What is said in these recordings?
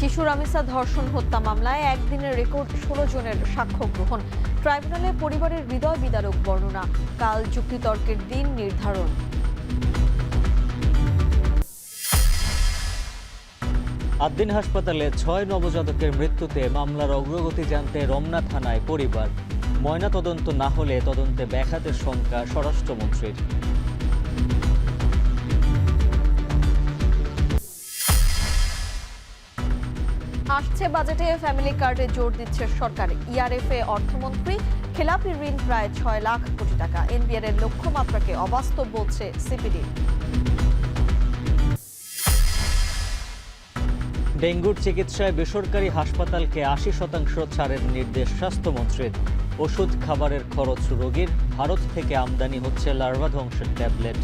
শিশু রামিসা ধর্ষণ হত্যা মামলায় একদিনের রেকর্ড 16 জনের সাক্ষ্য গ্রহণ। ট্রাইব্যুনালে পরিবারের হৃদয় বিদারক বর্ণনা। কাল যুক্তিতর্কের দিন নির্ধারণ। আদ্দিন হাসপাতালে 6 নবজাতকের মৃত্যুতে মামলার অগ্রগতি জানতে রমনা থানায় পরিবার। ময়নাতদন্ত না হলে তদন্তে ব্যাঘাতের শঙ্কা স্বরাষ্ট্রমন্ত্রীর। আসছে বাজেটে ফ্যামিলি কার্ডে জোর দিচ্ছে সরকার। ইআরএফে অর্থমন্ত্রী, খেলাপি ঋণ প্রায় 6 লাখ কোটি টাকা। এনবিআর এর লক্ষ্যমাত্রাকে অবাস্তব বলছে সিপিডি। ডেঙ্গুর চিকিৎসায় বেসরকারি হাসপাতালকে 80% ছাড়ের নির্দেশ স্বাস্থ্যমন্ত্রীর। ওষুধ খাবারের খরচ রোগীর। ভারত থেকে আমদানি হচ্ছে লার্ভা ধ্বংসের ট্যাবলেট।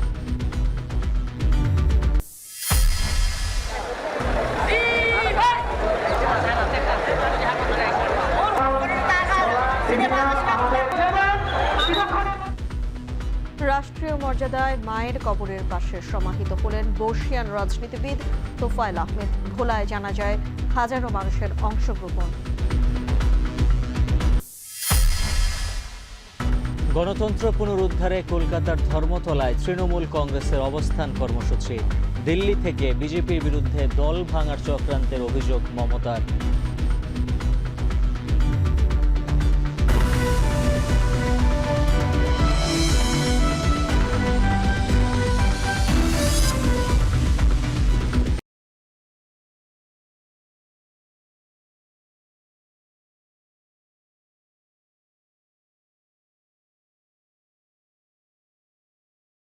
রাষ্ট্রীয় মর্যাদায় মায়ের কবরের পাশে সমাহিত হলেন বর্ষিয়ান রাজনীতিবিদ তোফায়েল আহমেদ। ভোলায় জানা যায় হাজারো মানুষের অংশগ্রহণ। গণতন্ত্র পুনরুদ্ধারে কলকাতার ধর্মতলায় তৃণমূল কংগ্রেসের অবস্থান কর্মসূচি। দিল্লি থেকে বিজেপির বিরুদ্ধে দল ভাঙার চক্রান্তের অভিযোগ মমতার।